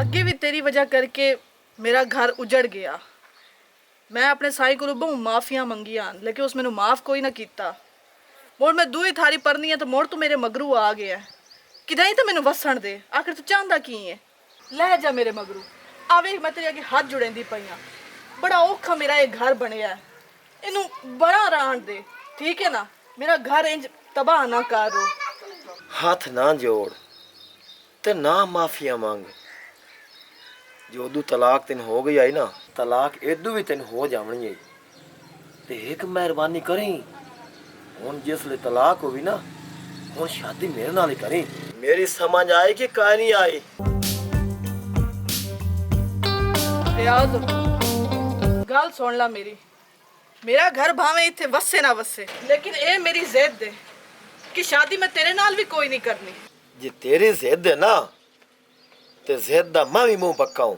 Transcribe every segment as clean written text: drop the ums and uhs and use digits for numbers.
अगे भी तेरी वजह करके मेरा घर उजड़ गया। मैं अपने साई को बहु माफिया मंगिया लेकिन उस मैनू माफ कोई ना किया। मुड़ मैं दूई थारी परनी है तो मुड़ तू मेरे मगरू आ गया कि नहीं तो मैनू वसन दे। आखिर तू चाहता की है? लै जा मेरे मगरू आवे। मैं तेरे अगे हाथ जुड़ेंदी पई हाँ। बड़ा औखा मेरा ये घर बनया है, इनू बड़ा रहन दे, ठीक है ना? मेरा घर इंज तबाह ना करो। हाथ ना जोड़ ते ना माफिया मांग। जो दू तलाक तेन हो गई आई ना, तलाक एदू भी तेन हो जावनी है। ते एक मेहरबानी करी, हुण जिसले तलाक होवी ना, हुण शादी मेरे नाल ही करी। मेरी समझ आए कि काहे नहीं आई? रियाज गल सुन ला मेरी। मेरा घर भावे इत्थे वसे ना वसे लेकिन ए मेरी जिद है कि शादी मैं तेरे नाल भी कोई नहीं करनी। जे तेरी जिद है ना ते जिद दा मैं भी मुंह पक्का हूं।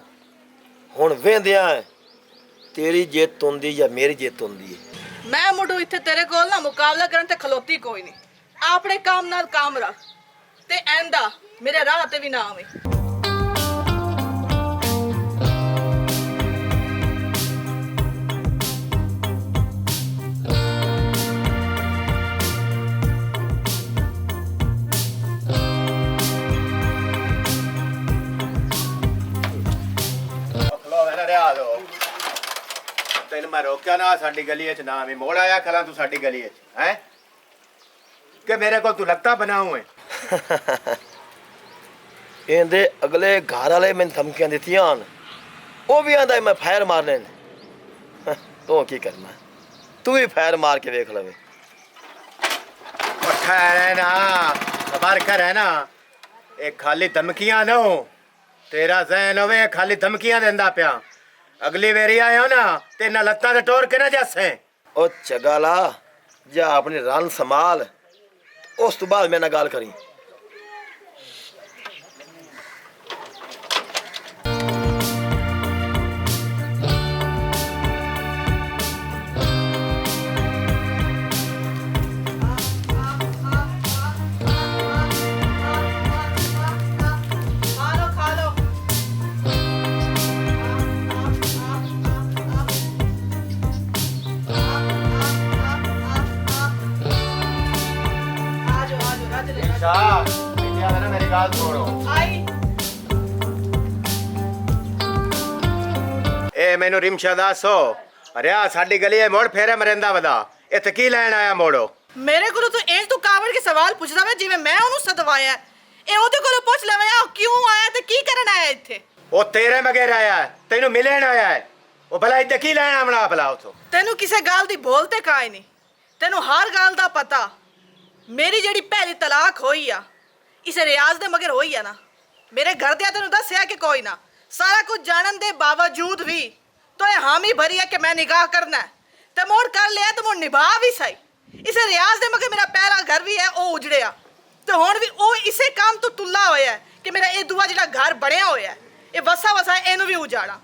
हुण वेंदिया है तेरी जिद तुंदी या मेरी जिद तुंदी है। मैं मुंडू इत्थे तेरे कोल ना मुकाबला करन ते खलोती कोई नहीं। अपने काम नाल काम रख ते एंदा मेरे राह ते भी ना आवे। तेन मैं रोकया ना साडी गली ना भी मोड़ आया खला तू साडी गली है कि मेरे को तू लगता बनाऊ है। ਇਹਦੇ अगले घर वाले मैंने धमकियां दित्तियां ਹਨ। ਉਹ भी आंदा मैं फायर मारने ने। तू की करना? तू भी फायर मार के देख लवे। ठहरे ना सबर कर है ना। एक खाली धमकियां ना हो तेरा जहन होवे खाली धमकियां देंदा पिया। अगली वेरी आया ना ते ना लत्ता ते टोर के ना जैसे। ओ चगाला जा अपनी रन संभाल, उस तो बाद मेरे नाल गल करी। मेरी गाल छोड़ो। ए मैनू रिमशा दसो अरे साडी गली है मोड़ फेरे मरेंदा वदा इत्थे की लैन आया मोड़ो? मेरे को तो इंज तू कावड़ के सवाल पूछदा वे जिवें मैं ओनू सदवाया है। ए ओदे कोलों पूछ लेवे आ क्यों आया ते की करन आया इत्थे? ओ तेरे मगेर आया है, तेनू मिलन आया है। ओ भला इत्थे की लैन आवना भला उथों? तेनू किसे गाल दी बोलते काई नहीं। तेनू हर गाल दा पता। मेरी जेड़ी पहली तलाक होई आ इसे रियाज दे मगर होई आ ना। मेरे घर दिया तेनू दस्या कि कोई ना। सारा कुछ जानन दे बावजूद भी तो ये हामी भरी है कि मैं निगाह करना है ते मोड़ कर लिया तो मोड़ निभा भी सही। इसे रियाज दे मगर मेरा पहला घर भी है ओ उजड़िया तो हुण भी ओ इसे काम तो तुल्ला होया है कि मेरा ये दुआ जेड़ा घर बनया होया है ये वसा वसा एनू भी उजाड़ा।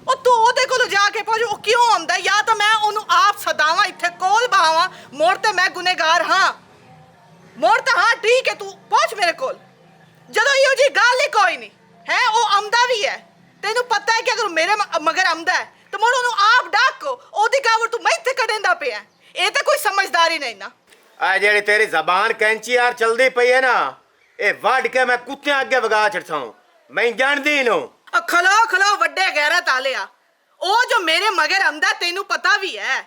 ओ तू ओदे कोल जाके पूछ ओ क्यों आंदा? या तो मैं ओनू आप सदावां इत्थे कोल बहावां। मोड़ ते मैं गुनेगार हां। मोड़ तो हाँ ठीक है तू पहुंच मेरे कोल। जदों यो जी गल ही कोई नहीं है ओ आमदा भी है। तेनू पता है कि अगर मेरे मगर आमदा है तो मोड़ ओनू आप डाको ओदी कावड़ तू मैं इत्थे कडेंदा पिया। ए तो कोई समझदारी नहीं ना। आ जेड़ी तेरी जबान कैंची यार चलदी पई है ना ए वड के मैं कुत्ते अगे वगा छड़साऊं। मैं जानदी नो। खलो खलो वड्डे गैरत आलिया ओ जो मेरे मगर आमदा तेनू पता भी है।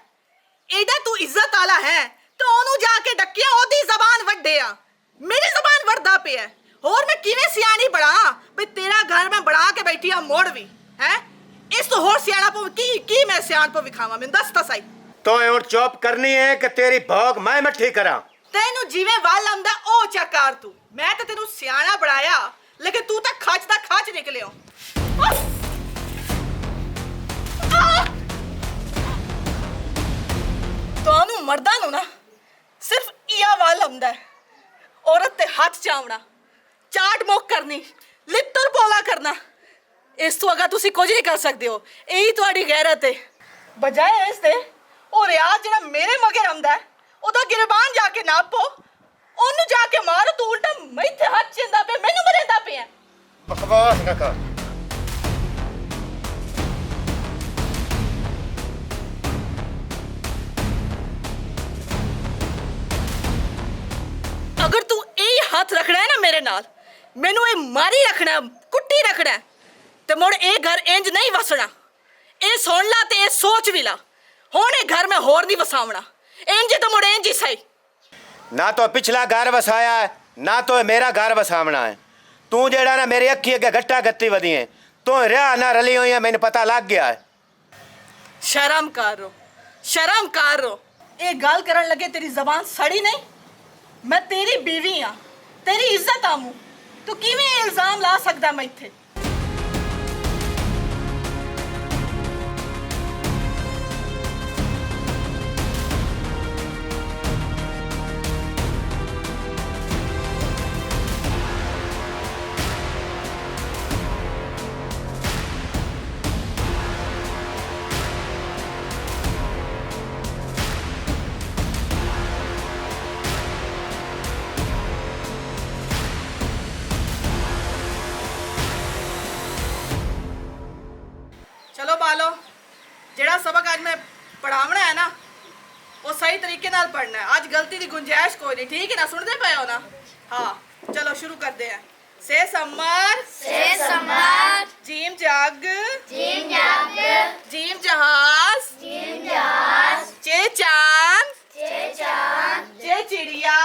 एडा तू इज्जत आला है तो ओनू जाके डकिया ओदी जबान वड्डे आ मेरी जबान वड़दा पे है। और मैं किवें सियाणी बड़ा भाई तेरा घर में बढ़ा के बैठी आ मोड़ भी है। इस तो होर सियाणा पो की मैं सियाण पो विखावा मैं दस तो सही। तो हुण चुप करनी है कि तेरी भोग मैं मट्ठी करा? तेनू जिवें वाल आंदा ओ चकार तू। मैं तो तेनू सियाणा बढ़ाया लेकिन तू तो खच दा खच निकलियो। तोनू मर्दा नु ना सिर्फ इया वाल आंदा है। औरत ते हाथ चावना चाट मोक करनी लिट्टर पोला करना इस तो अगर तुसी कुछ नहीं कर सकते हो। यही तुम्हारी गैरत है। बजाय इस दे और रियाज जेड़ा मेरे मगर आंदा है ओदा गिरबान जाके नापो ओनू जाके मारो तू उल्टा मैथे हाथ चिंदा पे मैनू मरेंदा पे। बकवास ना कर। ਹੱਥ ਰੱਖਣਾ ਹੈ ਨਾ ਮੇਰੇ ਨਾਲ, ਮੈਨੂੰ ਇਹ ਮਾਰੀ ਰੱਖਣਾ, ਕੁੱਟੀ ਰੱਖਣਾ ਤੇ ਮੁੜ ਇਹ ਘਰ ਇੰਜ ਨਹੀਂ ਵਸਣਾ। ਇਹ ਸੁਣ ਲਾ ਤੇ ਇਹ ਸੋਚ ਵੀ ਲਾ, ਹੁਣ ਇਹ ਘਰ ਮੈਂ ਹੋਰ ਨਹੀਂ ਵਸਾਵਣਾ। ਇੰਜ ਤਾਂ ਮੁੜ ਇੰਜ ਹੀ ਸਹੀ। ना तो पिछला घर वसाया है, ना तो मेरा घर वसावना है। तू जेड़ा ना मेरी अखी अगे गट्टा गत्ती वधी है, तू रिया ना रली हुई है, मैंने पता लग गया है। शर्म करो, शर्म करो। ये गल करन लगे तेरी जबान सड़ी नहीं? मैं तेरी बीवी हाँ, तेरी इज्जत आमू, तू किवें इल्जाम ला सकदा मैं इत्थे? चलो बालो, जेड़ा सबक आज मैं पढ़ावना है ना, वो सही तरीके नाल पढ़ना है। आज गलती की गुंजाइश कोई नहीं, ठीक है ना? सुनते पे हो ना? हाँ, चलो शुरू करते हैं। से समर, जीम जग, जीम जहाज, चे चांद, चे चिड़िया,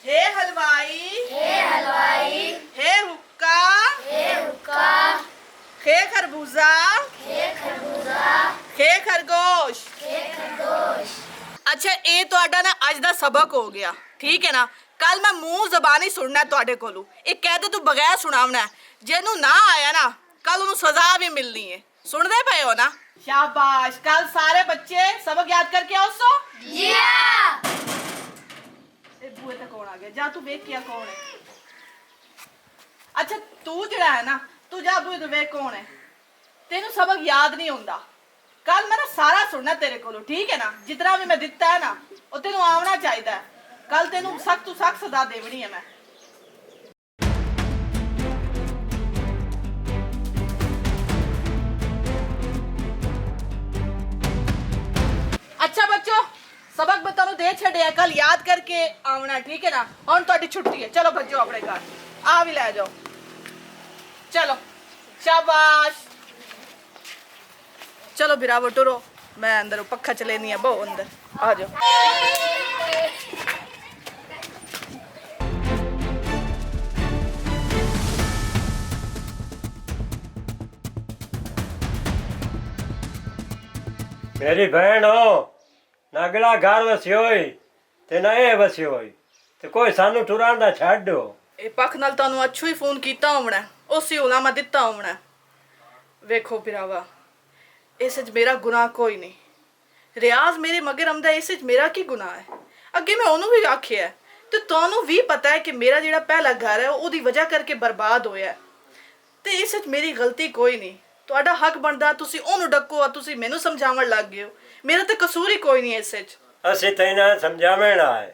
हे हलवाई, हे हुक्का, खे खरबूजा, खे खरगोश। अच्छा, ये ਤੁਹਾਡਾ ना अज ਦਾ सबक हो गया, ठीक है ना? कल मैं मुंह जबानी सुनना ਤੁਹਾਡੇ ਕੋਲੋਂ। ਇਹ कहते तू बगैर सुनावना है, जेनू ना आया ना कल ਉਹਨੂੰ सजा भी मिलनी है। सुनदे पए हो ना? शाबाश। कल सारे बच्चे सबक याद करके आओ। सो जी हां। ए बूए तक कौन आ गया? जा तू देख किया कौन है। अच्छा, तू जड़ा है ना, तू जा बूए तो वेख कौन है। तेनू सबक याद नहीं होंदा। कल मैं ना सारा सुनना तेरे कोलों, ठीक है ना? जितना भी मैं दिता है ना वो तेनू आवना चाहिए। कल तेनू सख्त तो सख्त सजा देवनी है मैं। अच्छा बच्चों, सबक मैं तेनू दे छड़िया, कल याद करके आवना, ठीक है ना? हुण तुहाडी छुट्टी है, चलो भज्जो अपने घर। आ भी ले जाओ, चलो। शाबाश। चलो बिरावो टुरो, मैं अंदर पक्खा चले नहीं है, बहु अंदर आ जाओ। मेरी बहन हो ना, अगला घर वसियो होई ते ना ये वसियो होई ते कोई सानू टुरांदा छड्डो। ए पख नाल तानू अच्छो ही फोन कीता होना, उसी उलामा दिता होना। वेखो बिरावा, इस च मेरा गुनाह कोई नहीं। रियाज मेरे मगर आंदा, इस च मेरा की गुनाह है? अगे मैं ओनू भी आखिया है ते तानू भी पता है कि मेरा जेड़ा पहला घर है ओदी वजह करके बर्बाद होया है, ते इस च मेरी गलती कोई नहीं। ਤੁਹਾਡਾ हक बनदा तुसी ओनू डको, तुसी मैनू समझावन लग गए हो। मेरा तो कसूर ही कोई नहीं इस च। ਅਸੀਂ ਤੈਨਾਂ ਸਮਝਾਵਣ ਆਏ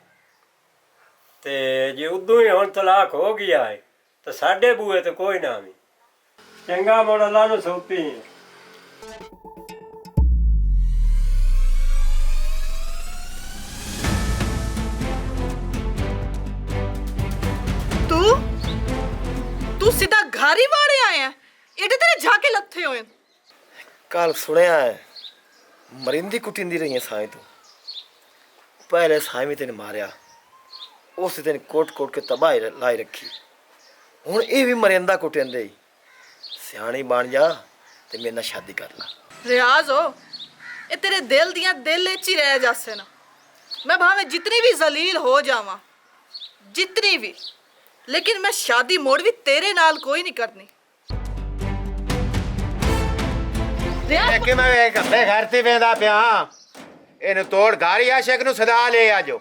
ਤੇ ਜੇ ਉਦੋਂ ਹੀ ਹੁਣ ਤਲਾਕ ਹੋ ਗਿਆ ਹੈ ਤਾਂ ਸਾਡੇ ਬੂਏ ਤੇ ਕੋਈ ਨਾ ਵੀ ਚੰਗਾ ਮੋੜ ਅੱਲਾ ਨੂੰ ਸੌਂਪੀ ਹੈ। तू सीधा घर ही वाड़े आया? एडे तेरे झाके लथे होए। कल सुनिया है मरिंदी कुटिंदी रही है साई तू। पहले साई में तेने मारिया, उस तेने कोट कोट के तबाही लाई रखी। हुण ये भी मरिंदा कुटिंदे। सियाणी बन जा ते मेरे नाल शादी कर ला। रियाज हो, ये तेरे दिल दियां दिल च ही रह जासे ना। मैं भावे जितनी भी जलील हो जावा, जितनी भी, लेकिन मैं शादी मोड़ भी तेरे नाल कोई नहीं करनी। कि मैं एक अपने घर से वेंदा पिया, इन तोड़ गारी आशिक नु सदा ले आजो।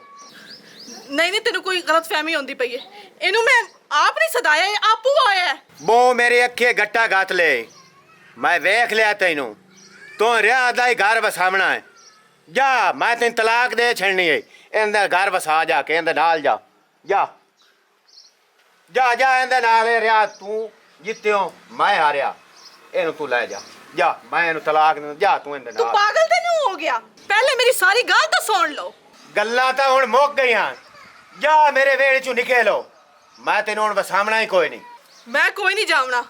नहीं नहीं, तेनू कोई गलत फहमी होंदी पई है। इनू मैं आप नहीं सदाया, ये आपू आया है। बो मेरी अखे गट्टा गात ले, मैं वेख लिया तैनू। तो रिया दा ही घर वसावना है। जा, मैं तेन तलाक दे छड़नी है। इंदे घर वसा जा के इंदे नाल जा। जा जा जा इंदे नाल रिया, तू जित्तियो मैं हारिया। इनू तू ले जा, जा मैं इनू तलाक दूं। जा तू इंदे तू नाल। पागल ते नहीं हो गया? पहले मेरी सारी गल तो सुन लो। गल्लां तां हुण मुक गईयां। ਜਾ ਮੇਰੇ ਵੇੜੇ ਚੋਂ ਨਿਕਲੋ ਮੈਂ ਤੈਨੂੰ ਹੁਣ ਵਸਾਵਣਾ ਹੀ ਕੋਈ ਨਹੀਂ ਮੈਂ ਕੋਈ ਨਹੀਂ ਜਾਵਣਾ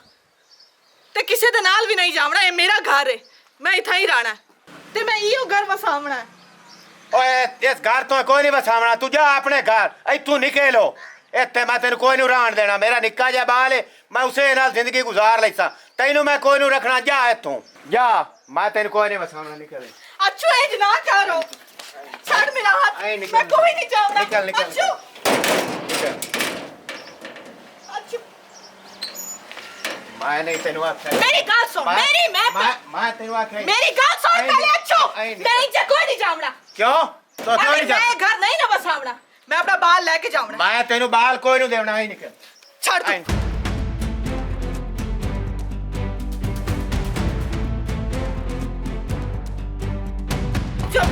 ਤੇ ਕਿਸੇ ਦੇ ਨਾਲ ਵੀ ਨਹੀਂ ਜਾਵਣਾ। ਇਹ ਮੇਰਾ ਘਰ ਹੈ, ਮੈਂ ਇੱਥੇ ਹੀ ਰਹਿਣਾ ਹੈ ਤੇ ਮੈਂ ਇਹੋ ਘਰ ਵਸਾਵਣਾ ਹੈ। ਓਏ ਇਸ ਘਰ ਤੋਂ ਕੋਈ ਨਹੀਂ ਵਸਾਵਣਾ ਤੂੰ ਜਾ ਆਪਣੇ ਘਰ ਇੱਥੋਂ ਨਿਕਲੋ ਇੱਥੇ ਮੈਂ ਤੈਨੂੰ ਕੋਈ ਨਹੀਂ ਰਹਿਣ ਦੇਣਾ ਮੇਰਾ ਨਿੱਕਾ ਜਿਹਾ ਬਾਲ ਹੈ ਮੈਂ ਉਸੇ ਨਾਲ ਜ਼ਿੰਦਗੀ ਗੁਜ਼ਾਰ ਲੈਸਾਂ ਤੈਨੂੰ ਮੈਂ ਕੋਈ ਨਹੀਂ ਰੱਖਣਾ ਜਾ ਇੱਥੋਂ ਜਾ ਮੈਂ ਤੈਨੂੰ ਕੋਈ ਨਹੀਂ ਵਸਾਵਣਾ ਨਿਕਲ ਅੱਛੂ ਇੰਜ ਨਾ ਕਰੋ ਛੱਡ ਮੇਰਾ ਹੱਥ ਐ ਨਿਕਲ, ਮੈਂ ਕੋਈ ਨਹੀਂ ਜਾਵਣਾ ਨਿਕਲ, ਨਿਕਲ, ਅੱਛੂ ਨਿਕਲ ਅੱਛੂ ਮੈਂ ਨਹੀਂ ਤੈਨੂੰ ਆਖਿਆ ਮੇਰੀ ਗੱਲ ਸੁਣ ਮੇਰੀ ਮੈਂ ਤੈਨੂੰ ਆਖਿਆ ਮੇਰੀ ਗੱਲ ਸੁਣ ਐ ਪਹਿਲੇ ਨਿਕਲ, ਅੱਛੂ ਐ ਮੈਂ ਨਿਕਲ। ਇੱਥੇ ਕੋਈ ਨਹੀਂ ਜਾਵਣਾ ਕਿਉਂ ਤੋ ਕਿਉਂ ਨਹੀਂ ਜਾ ਮੈਂ ਘਰ ਨਹੀਂ ਨਾ ਵਸਾਵਣਾ ਮੈਂ ਆਪਣਾ ਬਾਲ ਲੈ ਕੇ ਜਾਵਣਾ ਮੈਂ ਤੈਨੂੰ ਬਾਲ ਕੋਈ ਨਹੀਂ ਦੇਣਾ ਹੀ ਨਿਕਲ ਛੱਡ ਐ ਤੂੰ ਚੱਲ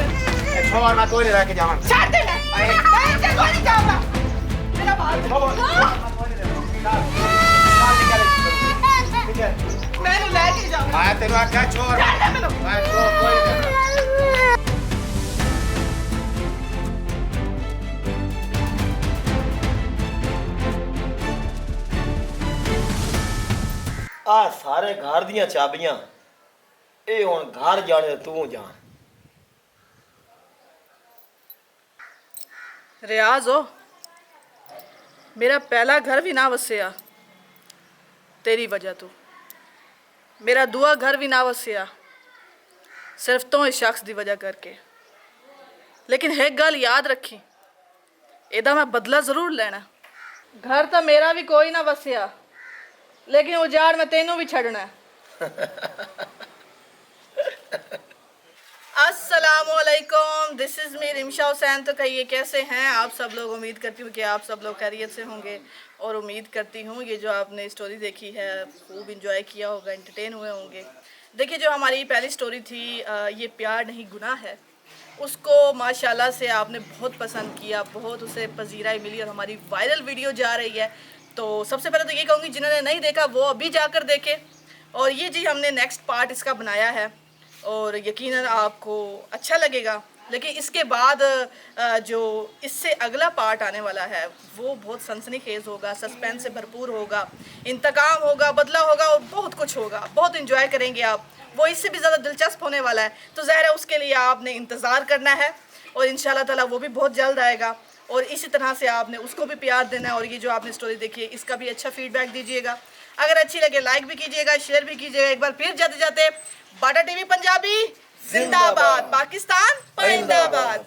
ਛੋੜ ਮੈਂ ਕੋਈ ਨਹੀਂ ਲੈ ਕੇ ਜਾਵਾਂ ਛੱਡ ਦੇ ਮੈਂ ਇੱਥੇ ਕੋਈ ਨਹੀਂ ਜਾਵਣਾ ਮੇਰਾ ਬਾਲ ਮੈਨੂੰ ਲੈ ਕੇ ਜਾਵਣਾ ਮੈਂ ਤੈਨੂੰ ਆਖਿਆ ਛੋੜ ਛੱਡ ਦੇ ਮੈਨੂੰ ਮੈਂ ਛੋੜ ਕੋਈ ਨਹੀਂ ਦੇਣਾ ਆ ਸਾਰੇ ਘਰ ਦੀਆਂ ਚਾਬੀਆਂ ਇਹ ਹੁਣ ਘਰ ਜਾਣੇ ਤੂੰ ਜਾਣ। रियाज हो मेरा पहला घर भी ना वसिया तेरी वजह तो मेरा दुआ घर भी ना वसिया सिर्फ तो इस शख्स की वजह करके लेकिन एक गल याद रखी एदा मैं बदला जरूर लेना घर तो मेरा भी कोई ना वसिया लेकिन उजाड़ मैं तेनू भी छड़ना अस्सलामुअलैकुम this is me Rimsha Hussain. तो कहिए कैसे हैं आप सब लोग। उम्मीद करती हूँ कि आप सब लोग खैरियत से होंगे और उम्मीद करती हूँ ये जो आपने स्टोरी देखी है खूब इंजॉय किया होगा एंटरटेन हुए होंगे। देखिए जो हमारी पहली स्टोरी थी ये प्यार नहीं गुनाह है उसको माशाल्लाह से आपने बहुत पसंद किया बहुत उसे पजीराई मिली और हमारी वायरल वीडियो जा रही है। तो सबसे पहले तो ये कहूँगी जिन्होंने नहीं देखा वो अभी जाकर देखें और ये जी हमने नेक्स्ट पार्ट इसका बनाया है और यकीनन आपको अच्छा लगेगा। लेकिन इसके बाद जो इससे अगला पार्ट आने वाला है वो बहुत सनसनीखेज होगा सस्पेंस से भरपूर होगा इंतकाम होगा बदला होगा और बहुत कुछ होगा बहुत इंजॉय करेंगे आप। वो इससे भी ज़्यादा दिलचस्प होने वाला है तो ज़ाहिर है उसके लिए आपने इंतज़ार करना है और इंशाल्लाह ताला वो भी बहुत जल्द आएगा और इसी तरह से आपने उसको भी प्यार देना है। और ये जो आपने स्टोरी देखी है इसका भी अच्छा फीडबैक दीजिएगा। अगर अच्छी लगे लाइक भी कीजिएगा शेयर भी कीजिएगा। एक बार फिर जाते जाते बाटा टीवी पंजाबी जिंदाबाद पाकिस्तान जिंदाबाद।